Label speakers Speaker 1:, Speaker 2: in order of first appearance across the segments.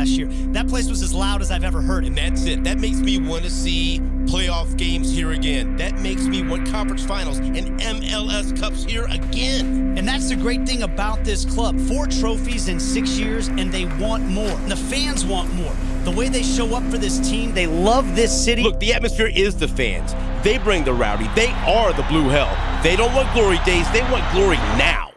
Speaker 1: last year. That place was as loud as I've ever heard it.
Speaker 2: And that's it. That makes me want to see playoff games here again. That makes me want conference finals and MLS Cups here again.
Speaker 1: And that's the great thing about this club. 4 trophies in 6 years, and they want more. And the fans want more. The way they show up for this team, they love this city.
Speaker 2: Look, the atmosphere is the fans. They bring the rowdy. They are the blue hell. They don't want glory days. They want glory now.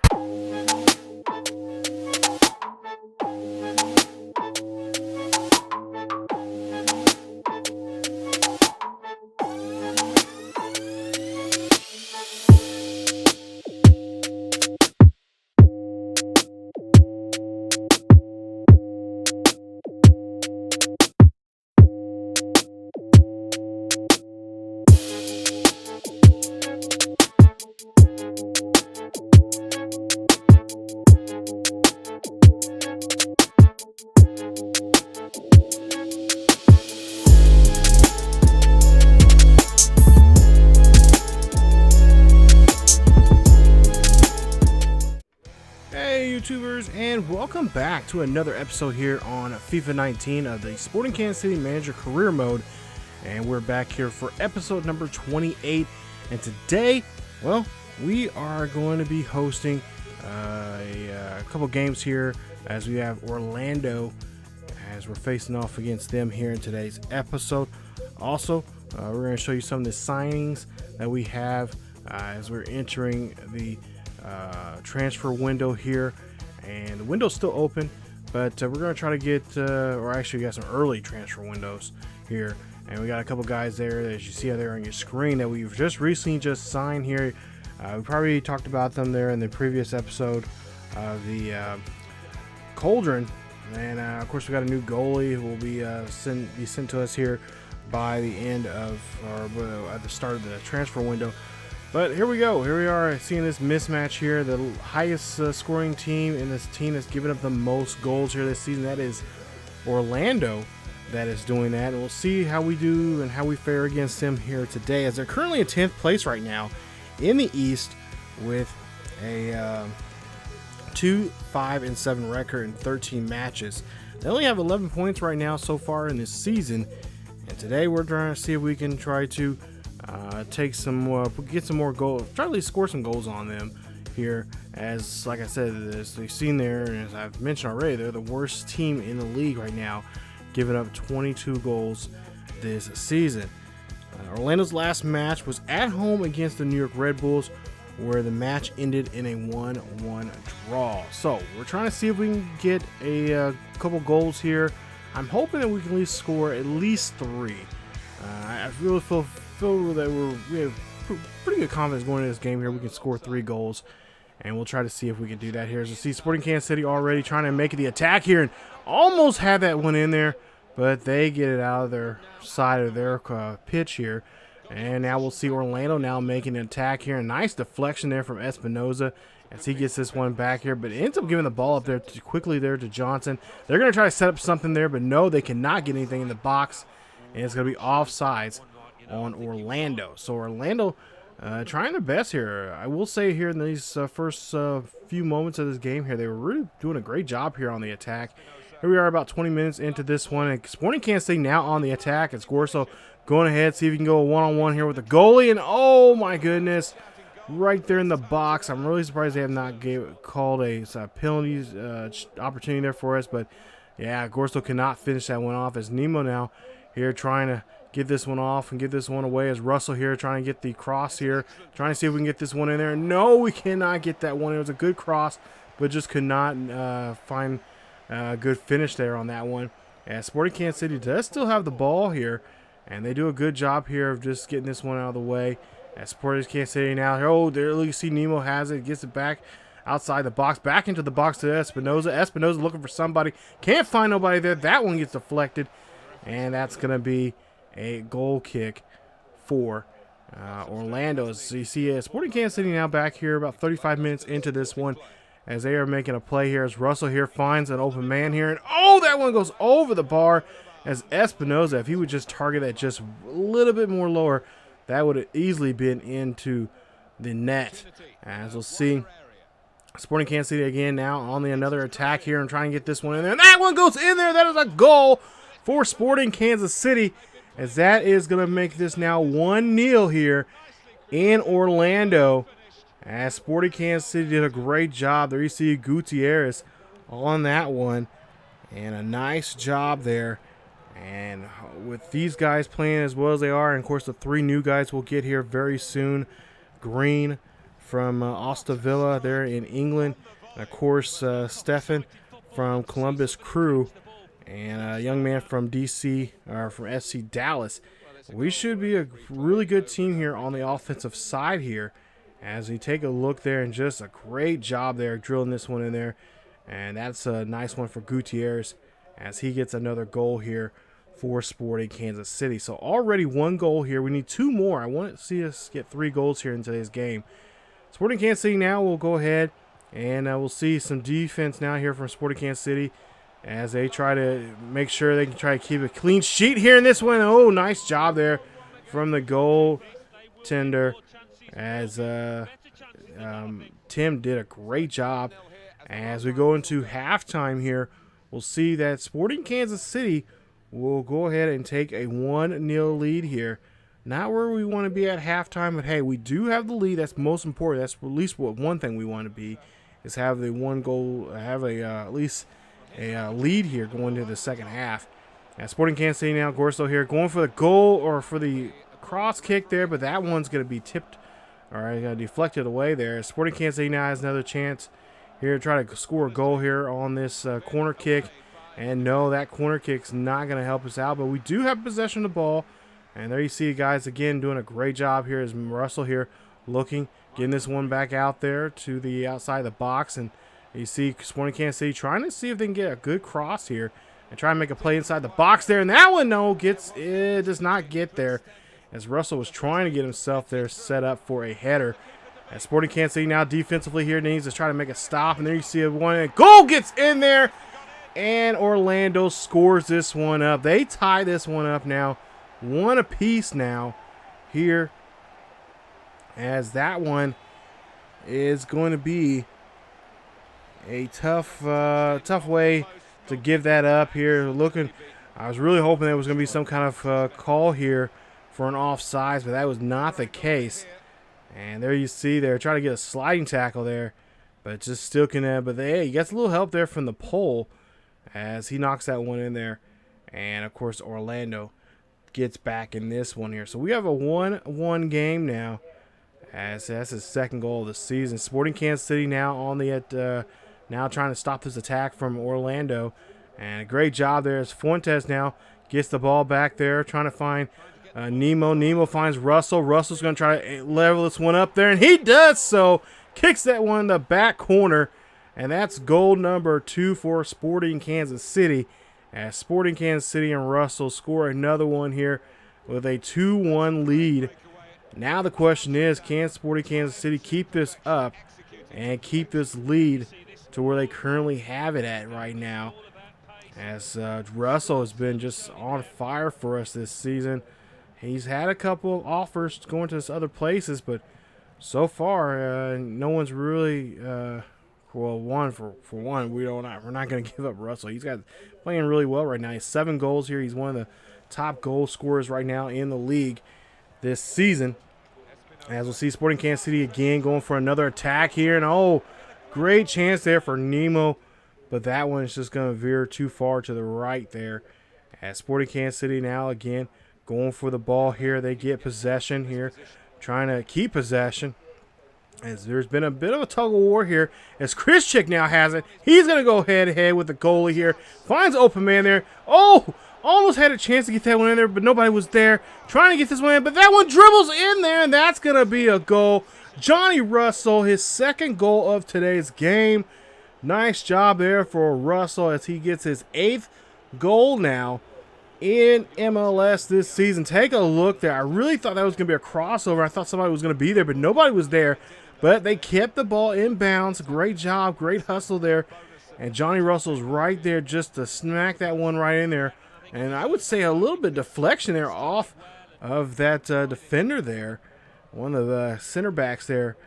Speaker 3: YouTubers, and welcome back to another episode here on FIFA 19 of the Sporting Kansas City Manager Career Mode. And we're back here for episode number 28. And today, well, we are going to be hosting a couple games here as we have Orlando as we're facing off against them here in today's episode. Also, we're going to show you some of the signings that we have as we're entering the transfer window here, and the window's still open, but we're going to try to get or actually we got some early transfer windows here, and we got a couple guys there as you see out there on your screen that we've just recently signed here. We probably talked about them there in the previous episode of the Cauldron, and of course we got a new goalie who will be sent to us here by the end of or at the start of the transfer window. But here we go. Here we are seeing this mismatch here. The highest scoring team in this team that's given up the most goals here this season. That is Orlando that is doing that. And we'll see how we do and how we fare against them here today, as they're currently in 10th place right now in the East with a 2-5-7 record in 13 matches. They only have 11 points right now so far in this season. And today we're trying to see if we can try to take some get some more goals, try to at least score some goals on them here, as like I said, as we've seen there and as I've mentioned already, they're the worst team in the league right now, giving up 22 goals this season. Orlando's last match was at home against the New York Red Bulls, where the match ended in a 1-1 draw. So we're trying to see if we can get a couple goals here. I'm hoping that we can at least score at least 3. I really feel that we have pretty good confidence going into this game here. We can score 3 goals, and we'll try to see if we can do that here. As you see, Sporting Kansas City already trying to make the attack here and almost had that one in there, but they get it out of their side of their pitch here. And now we'll see Orlando now making an attack here. A nice deflection there from Espinoza as he gets this one back here, but ends up giving the ball up there quickly there to Johnson. They're going to try to set up something there, but no, they cannot get anything in the box, and it's going to be offsides on Orlando. So Orlando trying their best here. I will say here in these first few moments of this game here, they were really doing a great job here on the attack. Here we are about 20 minutes into this one, and Sporting Kansas City now on the attack. It's Gorso going ahead, see if he can go a one-on-one here with the goalie, and oh my goodness, right there in the box. I'm really surprised they have not called a penalty opportunity there for us, but yeah, Gorso cannot finish that one off, as Nemo now here trying to get this one off and get this one away, as Russell here trying to get the cross here, trying to see if we can get this one in there. No, we cannot get that one. It was a good cross, but just could not find a good finish there on that one. As Sporting Kansas City does still have the ball here, and they do a good job here of just getting this one out of the way. As Sporting Kansas City now, oh, there you see Nemo has it, gets it back outside the box, back into the box to Espinoza. Espinoza looking for somebody, can't find nobody there. That one gets deflected, and that's going to be a goal kick for Orlando. So you see Sporting Kansas City now back here about 35 minutes into this one, as they are making a play here, as Russell here finds an open man here, and oh, that one goes over the bar, as Espinoza, if he would just target that just a little bit more lower, that would have easily been into the net. As we'll see, Sporting Kansas City again now on the another attack here and trying to get this one in there. And that one goes in there. That is a goal for Sporting Kansas City, as that is going to make this now 1-0 here in Orlando. As Sporting Kansas City did a great job. There you see Gutierrez on that one. And a nice job there. And with these guys playing as well as they are, and of course the 3 new guys will get here very soon. Green from Aston Villa there in England. And of course Steffen from Columbus Crew. And a young man from DC, or from FC Dallas. We should be a really good team here on the offensive side here. As we take a look there, and just a great job there drilling this one in there. And that's a nice one for Gutierrez as he gets another goal here for Sporting Kansas City. So already 1 goal here. We need 2 more. I want to see us get 3 goals here in today's game. Sporting Kansas City now will go ahead, and we'll see some defense now here from Sporting Kansas City as they try to make sure they can try to keep a clean sheet here in this one. Oh, nice job there from the goaltender, as Tim did a great job. As we go into halftime here, we'll see that Sporting Kansas City will go ahead and take a 1-0 lead here. Not where we want to be at halftime, but hey, we do have the lead. That's most important. That's at least what one thing we want to be, is have the 1 goal, have a at least a lead here going into the second half. As Sporting Kansas City now, Gorso here going for the goal, or for the cross kick there, but that one's going to be tipped, or deflected away there. Sporting Kansas City now has another chance here to try to score a goal here on this corner kick. And no, that corner kick's not going to help us out, but we do have possession of the ball. And there you see guys again doing a great job here as Russell here looking, getting this one back out there to the outside of the box. And you see Sporting Kansas City trying to see if they can get a good cross here and try and make a play inside the box there. And that one, no, it does not get there, as Russell was trying to get himself there set up for a header. As Sporting Kansas City now defensively here needs to try to make a stop. And there you see a one, and goal gets in there. And Orlando scores this one up. They tie this one up now, 1 apiece now here, as that one is going to be a tough way to give that up here. I was really hoping there was going to be some kind of call here for an offsides, but that was not the case. And there you see they're trying to get a sliding tackle there, but just still can. But hey, he gets a little help there from the pole, as he knocks that one in there. And, of course, Orlando gets back in this one here. So we have a 1-1 game now, as that's his 2nd goal of the season. Sporting Kansas City now on the now trying to stop this attack from Orlando. And a great job there as Fuentes now gets the ball back there, trying to find Nemo. Nemo finds Russell. Russell's going to try to level this one up there, and he does so. Kicks that one in the back corner. And that's goal number 2 for Sporting Kansas City, as Sporting Kansas City and Russell score another one here with a 2-1 lead. Now the question is, can Sporting Kansas City keep this up and keep this lead to where they currently have it at right now? As Russell has been just on fire for us this season. He's had a couple of offers going to other places, but so far no one's really well, we're not going to give up Russell. He's playing really well right now. He's 7 goals here. He's one of the top goal scorers right now in the league this season. As we'll see, Sporting Kansas City again going for another attack here. And, oh, great chance there for Nemo. But that one is just going to veer too far to the right there. As Sporting Kansas City now again going for the ball here. They get possession here, trying to keep possession. As there's been a bit of a tug of war here, as Krischik now has it. He's going to go head-to-head with the goalie here. Finds open man there. Oh, almost had a chance to get that one in there, but nobody was there. Trying to get this one in, but that one dribbles in there, and that's going to be a goal. Johnny Russell, his 2nd goal of today's game. Nice job there for Russell as he gets his 8th goal now in MLS this season. Take a look there. I really thought that was going to be a crossover. I thought somebody was going to be there, but nobody was there. But they kept the ball in bounds. Great job. Great hustle there. And Johnny Russell's right there just to smack that one right in there. And I would say a little bit of deflection there off of that defender there. One of the center backs there.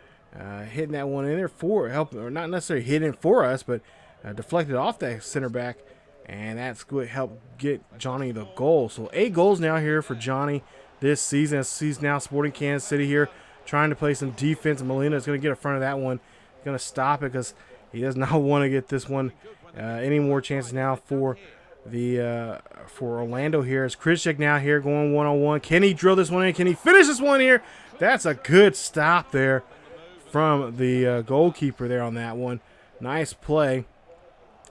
Speaker 3: hitting that one in there for helping, or not necessarily hitting for us, but deflected off that center back, and that's what helped get Johnny the goal. So 8 goals now here for Johnny this season. He's now Sporting Kansas City here, trying to play some defense. Molina is going to get in front of that one. He's going to stop it because he does not want to get this one any more chances now for the for Orlando here. As Krzyzek now here going one-on-one. Can he drill this one in? Can he finish this one here? That's a good stop there from the goalkeeper there on that one. Nice play.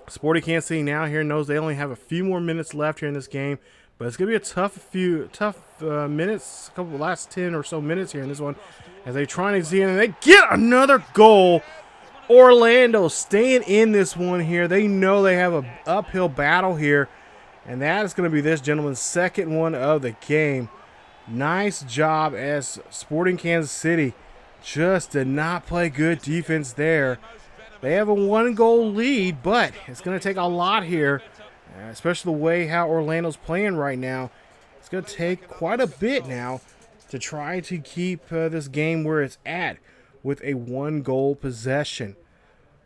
Speaker 3: Sporting Kansas City now here knows they only have a few more minutes left here in this game, but it's going to be a tough minutes, last 10 or so minutes here in this one, as they try to see it, and they get another goal. Orlando staying in this one here. They know they have an uphill battle here, and that is going to be this gentleman's second one of the game. Nice job, as Sporting Kansas City just did not play good defense there. They have a 1-goal lead, but it's going to take a lot here, especially the way how Orlando's playing right now. It's going to take quite a bit now to try to keep this game where it's at with a 1-goal possession.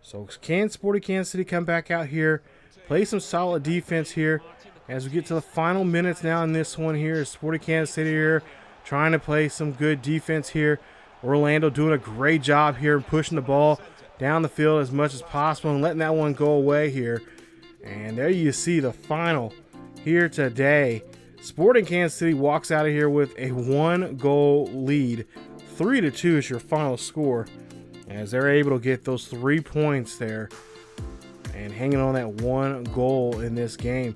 Speaker 3: So can Sporting Kansas City come back out here, play some solid defense here as we get to the final minutes now in this one here. Sporting Kansas City here trying to play some good defense here. Orlando doing a great job here pushing the ball down the field as much as possible and letting that one go away here. And there you see the final here today. Sporting Kansas City walks out of here with a 1-goal lead. 3-2 is your final score, as they're able to get those 3 points there and hanging on that 1 goal in this game.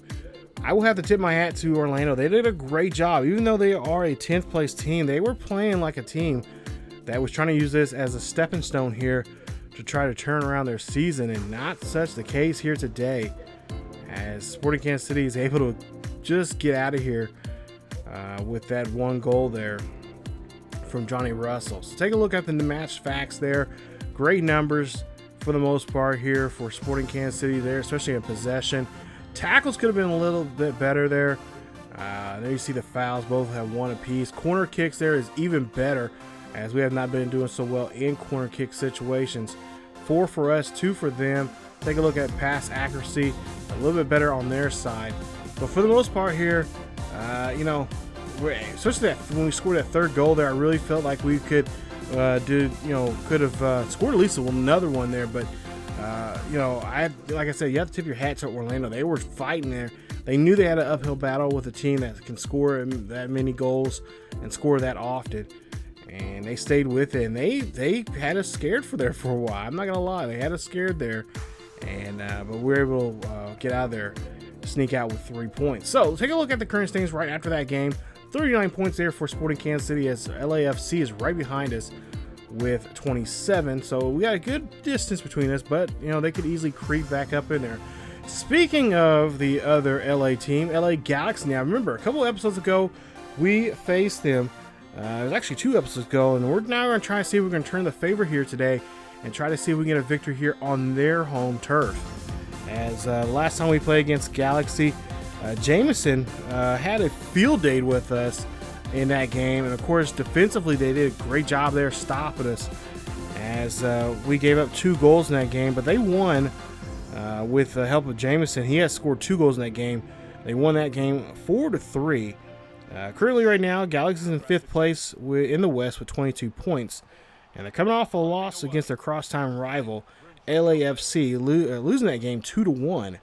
Speaker 3: I will have to tip my hat to Orlando. They did a great job. Even though they are a 10th place team, they were playing like a team that was trying to use this as a stepping stone here to try to turn around their season, and not such the case here today, as Sporting Kansas City is able to just get out of here with that 1 goal there from Johnny Russell. So take a look at the match facts there. Great numbers for the most part here for Sporting Kansas City there, especially in possession. Tackles could have been a little bit better there. There you see the fouls, both have 1 apiece. Corner kicks there is even better, as we have not been doing so well in corner kick situations. 4 for us, 2 for them. Take a look at pass accuracy, a little bit better on their side. But for the most part here, especially when we scored that 3rd goal there, I really felt like we could could have scored at least another one there. But like I said, you have to tip your hat to Orlando. They were fighting there. They knew they had an uphill battle with a team that can score that many goals and score that often. And they stayed with it, and they had us scared for a while. I'm not gonna lie, they had us scared there, and but we were able to get out of there, sneak out with 3 points. So take a look at the current standings right after that game. 39 points there for Sporting Kansas City, as LAFC is right behind us with 27. So we got a good distance between us, but they could easily creep back up in there. Speaking of the other LA team, LA Galaxy. Now remember, a couple episodes ago we faced them. It was actually 2 episodes ago, and we're now going to try to see if we can turn the favor here today and try to see if we can get a victory here on their home turf. As last time we played against Galaxy, Jamieson had a field day with us in that game, and of course defensively they did a great job there stopping us, as we gave up 2 goals in that game, but they won with the help of Jamieson. He has scored 2 goals in that game. They won that game 4-3. Currently right now, Galaxy is in 5th place in the West with 22 points. And they're coming off a loss against their cross-time rival, LAFC, losing that game 2-1.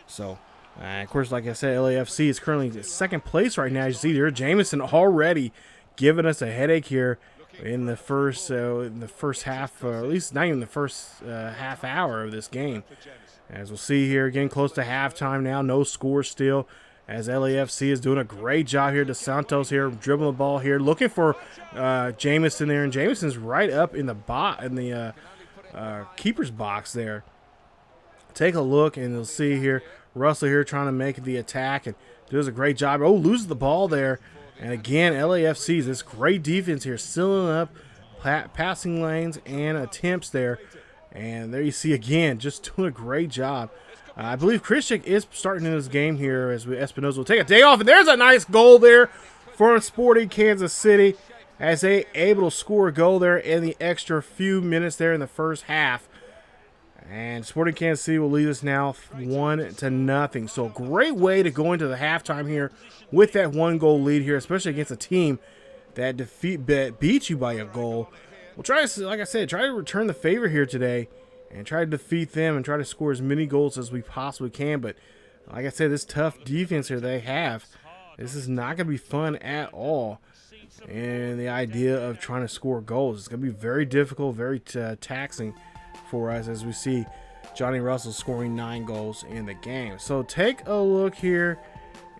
Speaker 3: So, of course, like I said, LAFC is currently in 2nd place right now. As you see there, Jamieson already giving us a headache here in the first half, or at least not even the first half hour of this game. As we'll see here, getting close to halftime now, no score still, as LAFC is doing a great job here. Dos Santos here, dribbling the ball here, looking for Jamieson there, and Jamieson's right up in the keeper's box there. Take a look, and you'll see here, Russell here trying to make the attack, and does a great job. Oh, loses the ball there, and again, LAFC's this great defense here, sealing up passing lanes and attempts there, and there you see again, just doing a great job. I believe Krzyzek is starting in this game here, as Espinoza will take a day off, and there's a nice goal there for Sporting Kansas City. as they able to score a goal there in the extra few minutes there in the first half. And Sporting Kansas City will lead us now 1-0. So a great way to go into the halftime here with that 1-goal lead here, especially against a team that beat you by a goal. We'll try to, like I said, try to return the favor here today and try to defeat them and try to score as many goals as we possibly can. But like I said, this tough defense here they have, this is not going to be fun at all. And the idea of trying to score goals, it's going to be very difficult, very taxing for us, as we see Johnny Russell scoring 9 goals in the game. So take a look here,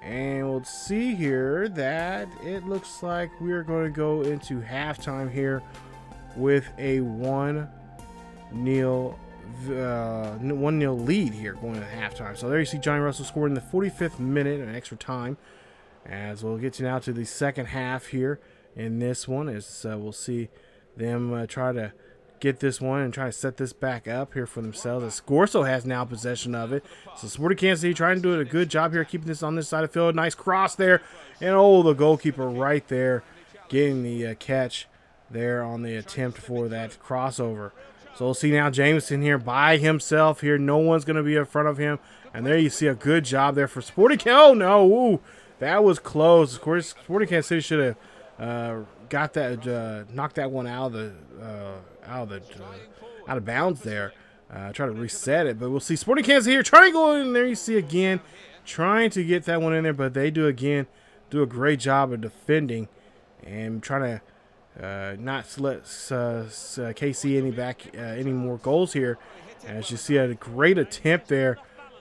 Speaker 3: and we'll see here that it looks like we're going to go into halftime here with a 1-0 lead here going into halftime. So there you see Johnny Russell scoring in the 45th minute, an extra time. As we'll get now to the second half here in this one, as we'll see them try to get this one and try to set this back up here for themselves. As Gorso has now possession of it. So Sporting Kansas City trying to do a good job here, keeping this on this side of the field. Nice cross there. And oh, the goalkeeper right there getting the catch there on the attempt for that crossover. So we'll see now Jamieson here by himself here. No one's going to be in front of him. And there you see a good job there for Sporting Kansas. Oh, no. Ooh, that was close. Of course, Sporting Kansas City should have got that, knocked that one out of bounds there. Try to reset it, but we'll see Sporting Kansas here trying to go in there. You see again, trying to get that one in there, but they do a great job of defending and trying to not let KC any more goals here. As you see, a great attempt there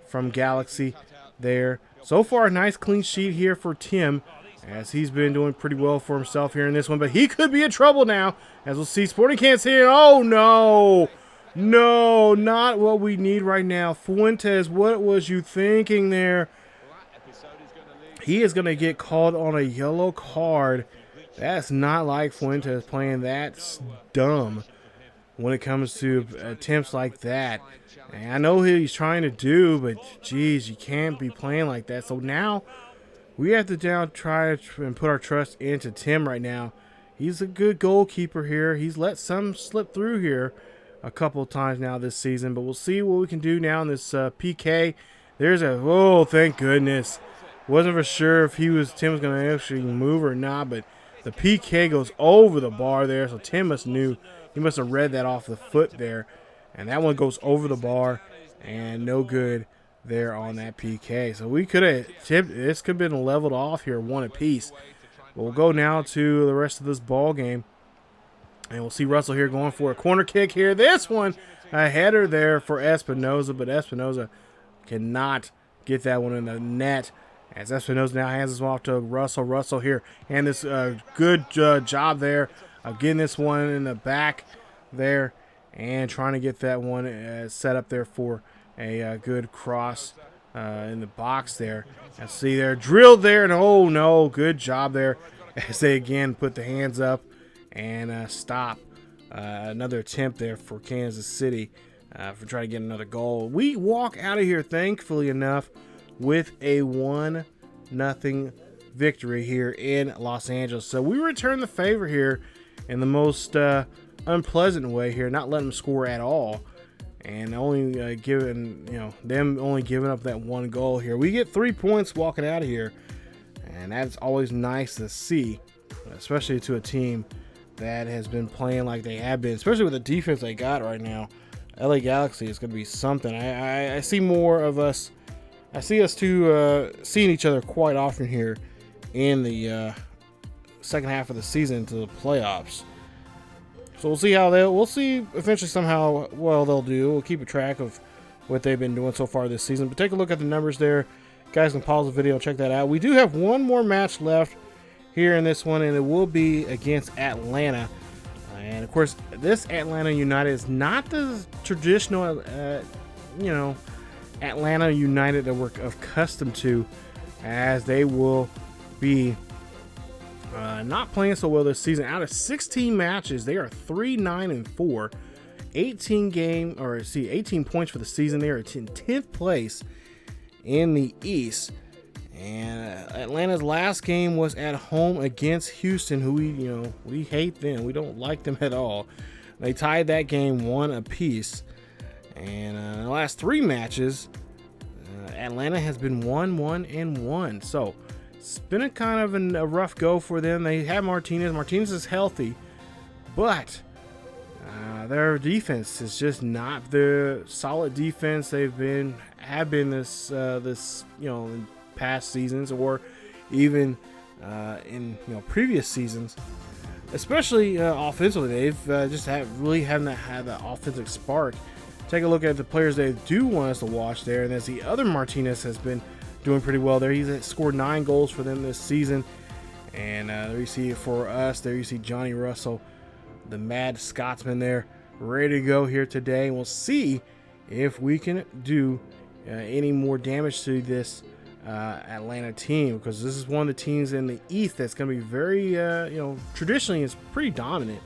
Speaker 3: from Galaxy there. So far, a nice clean sheet here for Tim, as he's been doing pretty well for himself here in this one. But he could be in trouble now, as we'll see Sporting Kansas here. Oh, no. No, not what we need right now. Fuentes, what was you thinking there? He is going to get called on a yellow card. That's not like Fuentes playing. That's dumb when it comes to attempts like that. And I know what he's trying to do, but, geez, you can't be playing like that. So now we have to try and put our trust into Tim right now. He's a good goalkeeper here. He's let some slip through here a couple of times now this season, but we'll see what we can do now in this PK. There's oh, thank goodness. Wasn't for sure if Tim was going to actually move or not, but the PK goes over the bar there, so Tim must have read that off the foot there, and that one goes over the bar and no good there on that PK. So we could have tipped. This could have been leveled off here, one apiece. But we'll go now to the rest of this ball game, and we'll see Russell here going for a corner kick here. This one, a header there for Espinoza, but Espinoza cannot get that one in the net, as Espinoza now hands this one off to Russell. Russell here, and this good job there of getting this one in the back there and trying to get that one set up there for a good cross in the box there. And see there, drilled there, and oh no, good job there as they again put the hands up and stop another attempt there for Kansas City for trying to get another goal. We walk out of here, thankfully enough, with a 1-0 victory here in Los Angeles. So we return the favor here in the most unpleasant way here, not letting them score at all, and only giving them only giving up that 1 goal here. We get 3 points walking out of here, and that's always nice to see, especially to a team that has been playing like they have been, especially with the defense they got right now. LA Galaxy is going to be something. I see more of us. I see us two seeing each other quite often here in the second half of the season to the playoffs. So we'll see how we'll see eventually somehow well they'll do. We'll keep a track of what they've been doing so far this season. But take a look at the numbers there. Guys can pause the video, check that out. We do have one more match left here in this one, and it will be against Atlanta. And of course, this Atlanta United is not the traditional, Atlanta United that we're accustomed to, as they will be not playing so well this season. Out of 16 matches, they are 3-9-4, 18 points for the season. They are in 10th place in the East. And Atlanta's last game was at home against Houston, who we hate them. We don't like them at all. They tied that game 1 apiece. And the last 3 matches, Atlanta has been 1-1-1. So it's been a kind of a rough go for them. They have Martinez. Martinez is healthy, but their defense is just not the solid defense have been this in past seasons, or even in previous seasons. Especially offensively, they've haven't had that offensive spark. Take a look at the players they do want us to watch there, and as the other Martinez has been doing pretty well there. He's scored 9 goals for them this season. And there you see it for us. There you see Johnny Russell, the mad Scotsman there, ready to go here today. We'll see if we can do any more damage to this Atlanta team, because this is one of the teams in the East that's going to be very, traditionally it's pretty dominant.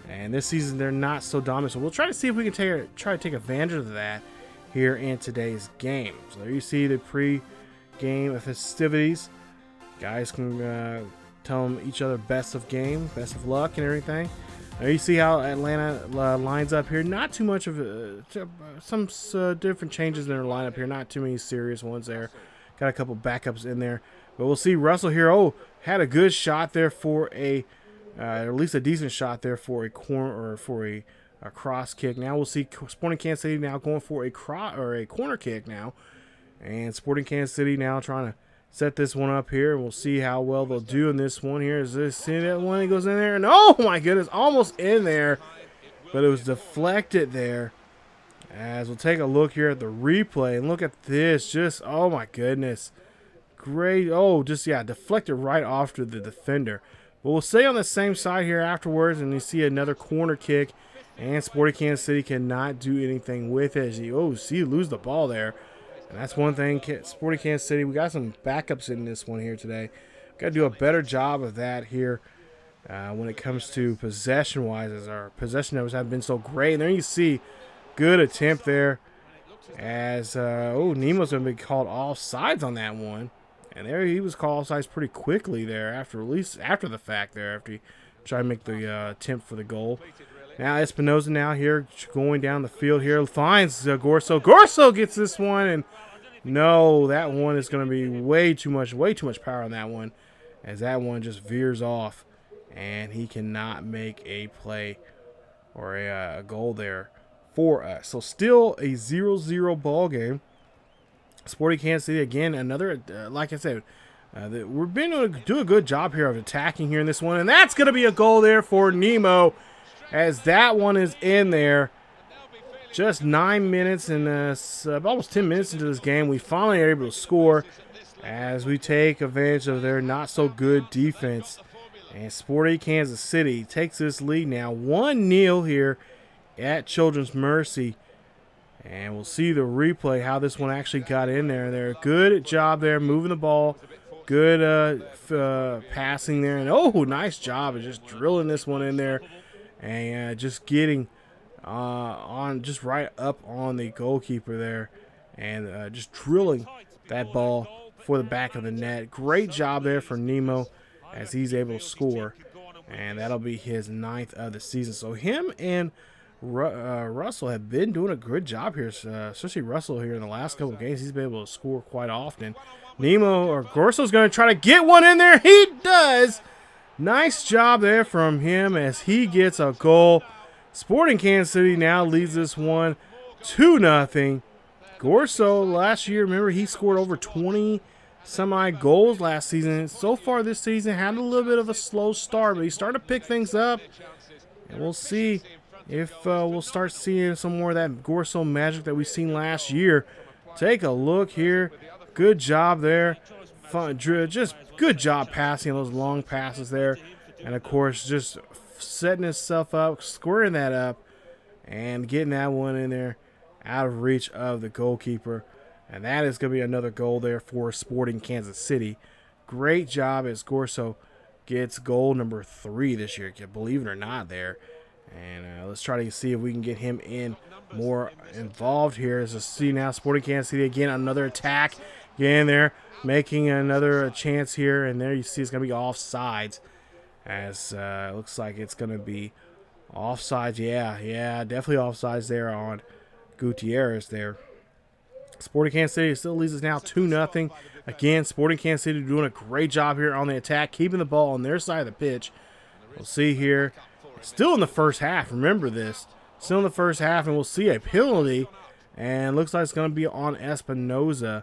Speaker 3: And this season they're not so dominant. So we'll try to see if we can try to take advantage of that here in today's game. So there you see the pre-game festivities. Guys can tell them each other best of game, best of luck, and everything. There you see how Atlanta lines up here. Not too much of some different changes in their lineup here. Not too many serious ones there. Got a couple backups in there, but we'll see. Russell here. Oh, had a good shot there for at least a decent shot there for a corner or for a cross kick. Now we'll see Sporting Kansas City now going for a corner kick now, and Sporting Kansas City now trying to set this one up here. We'll see how well they'll do in this one here. Is this see that one? It goes in there, and oh my goodness, almost in there, but it was deflected there. As we'll take a look here at the replay and look at this, just oh my goodness, great! Oh, just deflected right off to the defender. But we'll stay on the same side here afterwards, and you see another corner kick, and Sporting Kansas City cannot do anything with it. As you lose the ball there. And that's one thing, Sporting Kansas City, we got some backups in this one here today. Got to do a better job of that here when it comes to possession-wise, as our possession numbers have been so great. And there you see, good attempt there, as Nemo's going to be called offsides on that one. And there he was called offsides pretty quickly there, after the fact there, after he tried to make the attempt for the goal. Now Espinoza now here going down the field here, finds Gorso. Gorso gets this one, and no, that one is going to be way too much power on that one, as that one just veers off, and he cannot make a play or a goal there for us. So still a 0-0 ball game. Sporting Kansas City again, another like I said, we've been do a good job here of attacking here in this one, and that's going to be a goal there for Nemo, as that one is in there. Just 9 minutes and almost 10 minutes into this game, we finally are able to score as we take advantage of their not so good defense. And Sporting Kansas City takes this lead now 1-0 here at Children's Mercy. And we'll see the replay, how this one actually got in there. Good job there, moving the ball. Good passing there. And, nice job of just drilling this one in there. And just getting just right up on the goalkeeper there. And just drilling that ball for the back of the net. Great job there for Nemo, as he's able to score. And that'll be his 9th of the season. So him and Russell have been doing a good job here, especially Russell here in the last couple of games. He's been able to score quite often. Gorso's going to try to get one in there. He does. Nice job there from him as he gets a goal. Sporting Kansas City now leads this one 2-0. Gorso last year, remember, he scored over 20 some-odd goals last season. So far this season, had a little bit of a slow start, but he's starting to pick things up. And we'll see if we'll start seeing some more of that Gorso magic that we've seen last year. Take a look here. Good job there. Just good job passing those long passes there. And, of course, just setting himself up, squaring that up, and getting that one in there out of reach of the goalkeeper. And that is going to be another goal there for Sporting Kansas City. Great job as Gorso gets goal number 3 this year, believe it or not there. And let's try to see if we can get him more involved here. As we see now, Sporting Kansas City again, another attack. Get in there. making another chance here, and there you see it's going to be offsides, as it looks like it's going to be offsides. Yeah, definitely offsides there on Gutierrez there. Sporting Kansas City still leads us now 2-0. Again, Sporting Kansas City doing a great job here on the attack, keeping the ball on their side of the pitch. We'll see here. Still in the first half, remember this. Still in the first half, and we'll see a penalty. And looks like it's going to be on Espinoza,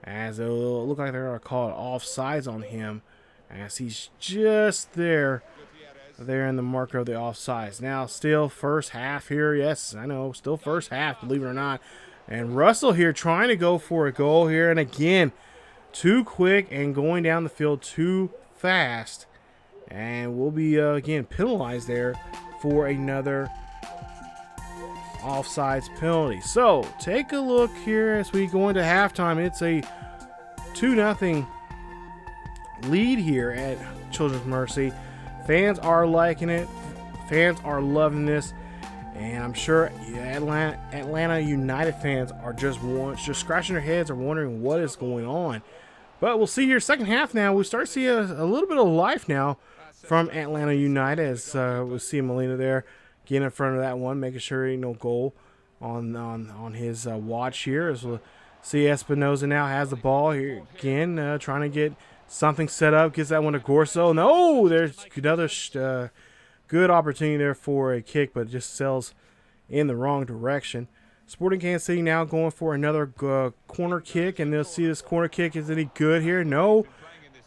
Speaker 3: as it'll look like they're going to call it offsides on him, as he's just there in the marker of the offsides. Now, still first half here. Yes, I know, still first half, believe it or not. And Russell here trying to go for a goal here. And again, too quick and going down the field too fast. And we'll be, again, penalized there for another offsides penalty. So, take a look here as we go into halftime. It's a 2-0 lead here at Children's Mercy. Fans are liking it. Fans are loving this. And I'm sure Atlanta United fans are just scratching their heads or wondering what is going on. But we'll see here, second half now, we start to see a little bit of life now from Atlanta United, as we'll see Molina there getting in front of that one, making sure ain't no goal on his watch here. As we'll see Espinoza now has the ball here again, trying to get something set up, gets that one to Gorso. No, there's another good opportunity there for a kick, but it just sails in the wrong direction. Sporting Kansas City now going for another corner kick, and they'll see this corner kick is any good here. No,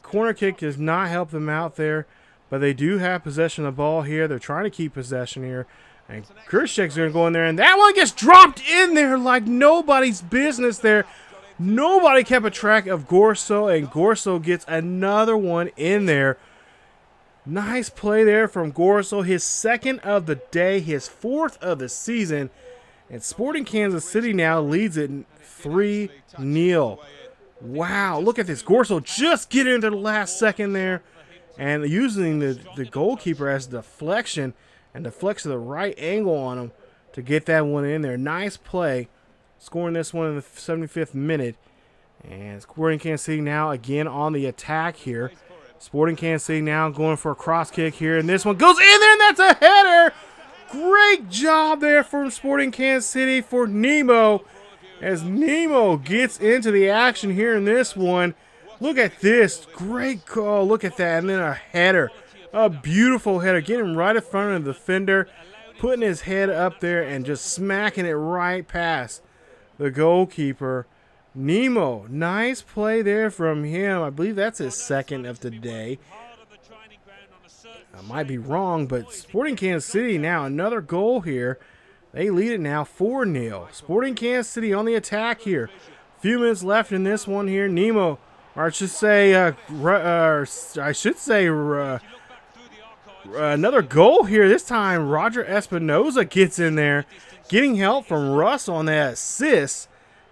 Speaker 3: corner kick does not help them out there, but they do have possession of the ball here. They're trying to keep possession here, and Kershak's going to go in there, and that one gets dropped in there like nobody's business there. Nobody kept a track of Gorso, and Gorso gets another one in there. Nice play there from Gorso, his second of the day, his fourth of the season. And Sporting Kansas City now leads it 3-0. Wow, look at this. Gorso just getting into the last second there and using the goalkeeper as deflection and deflects to the right angle on him to get that one in there. Nice play, scoring this one in the 75th minute. And Sporting Kansas City now again on the attack here. Sporting Kansas City now going for a cross kick here, and this one goes in there, and that's a header. Great job there from Sporting Kansas City for Nemo, as Nemo gets into the action here in this one. Look at this, great call, look at that, and then a header, a beautiful header, getting right in front of the defender, putting his head up there and just smacking it right past the goalkeeper. Nemo, nice play there from him. I believe that's his second of the day. I might be wrong, but Sporting Kansas City now another goal here. They lead it now 4-0. Sporting Kansas City on the attack here. A few minutes left in this one here. Nemo, or I should say, another goal here. This time Roger Espinoza gets in there, getting help from Russ on that assist.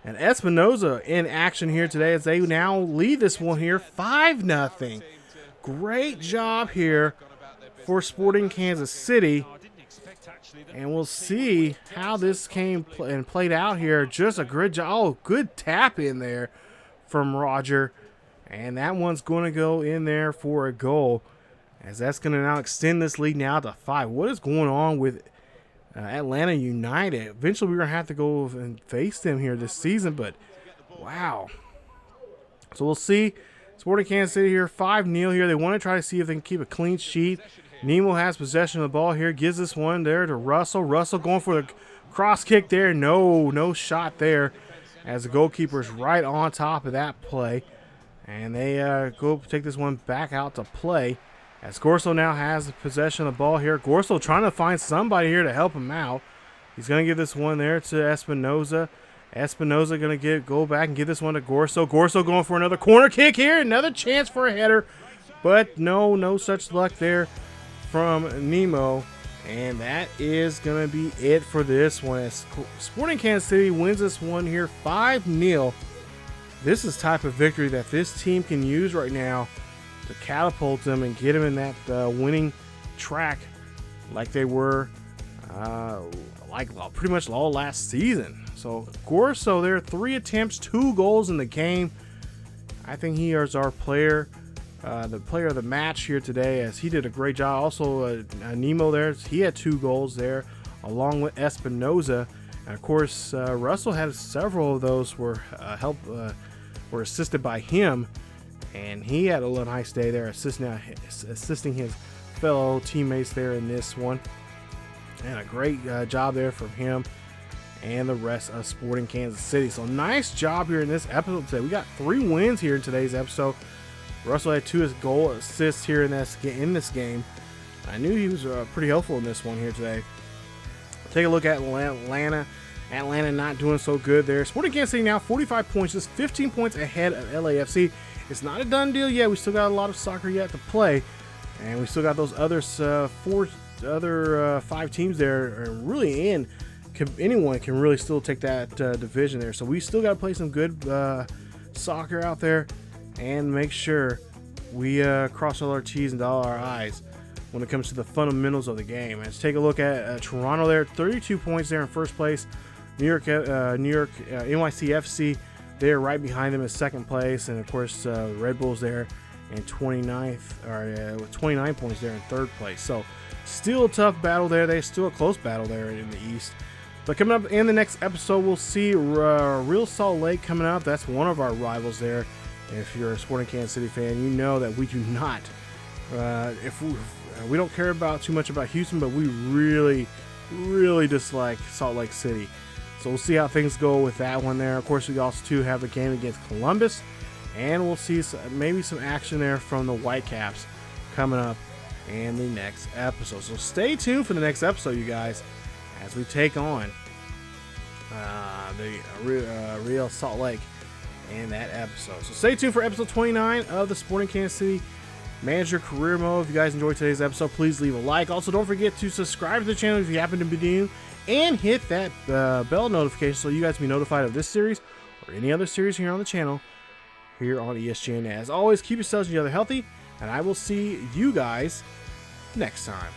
Speaker 3: And Espinoza in action here today as they now lead this one here 5-0. Great job here for Sporting Kansas City. And we'll see how this came and played out here. Just a good job. Oh, good tap in there from Roger. And that one's going to go in there for a goal, as that's going to now extend this lead now to 5. What is going on with Atlanta United? Eventually we're going to have to go and face them here this season, but wow. So we'll see. Sporting Kansas City here, 5-0 here. They want to try to see if they can keep a clean sheet. Nemo has possession of the ball here, gives this one there to Russell. Russell going for the cross kick there. No shot there, as the goalkeeper's right on top of that play. And they go take this one back out to play, as Gorso now has possession of the ball here. Gorso trying to find somebody here to help him out. He's going to give this one there to Espinoza. Espinoza going to go back and give this one to Gorso. Gorso going for another corner kick here. Another chance for a header. But no such luck there from Nemo. And that is going to be it for this one, as Sporting Kansas City wins this one here 5-0. This is the type of victory that this team can use right now to catapult them and get them in that winning track like they were like pretty much all last season. So Gorso there, 3 attempts, 2 goals in the game. I think he is our player, the player of the match here today, as he did a great job. Also, Nemo there, he had 2 goals there, along with Espinoza. And of course, Russell had several of those were assisted by him, and he had a nice day there, assisting his fellow teammates there in this one. And a great job there from him and the rest of Sporting Kansas City. So nice job here in this episode today. We got 3 wins here in today's episode. Russell had 2 goal assists here in this game. I knew he was pretty helpful in this one here today. Take a look at Atlanta. Atlanta not doing so good there. Sporting Kansas City now 45 points, just 15 points ahead of LAFC. It's not a done deal yet. We still got a lot of soccer yet to play, and we still got those other 5 teams there are really in. Anyone can really still take that division there. So we still got to play some good soccer out there and make sure we cross all our T's and dot our I's when it comes to the fundamentals of the game. Let's take a look at Toronto there, 32 points there in first place. New York NYCFC, they're right behind them in second place, and of course Red Bulls there in 29th, with 29 points there in third place. So still a tough battle there. There's still a close battle there in the East. But coming up in the next episode, we'll see Real Salt Lake coming up. That's one of our rivals there. If you're a Sporting Kansas City fan, you know that we do not. We don't care too much about Houston, but we really dislike Salt Lake City. So we'll see how things go with that one there. Of course, we also have a game against Columbus, and we'll see maybe some action there from the Whitecaps coming up in the next episode. So stay tuned for the next episode, you guys, as we take on the Real Salt Lake in that episode. So stay tuned for episode 29 of the Sporting Kansas City Manager Career Mode. If you guys enjoyed today's episode, please leave a like. Also, don't forget to subscribe to the channel if you happen to be new, and hit that bell notification so you guys can be notified of this series or any other series here on the channel here on ESGNet. As always, keep yourselves and each other healthy, and I will see you guys next time.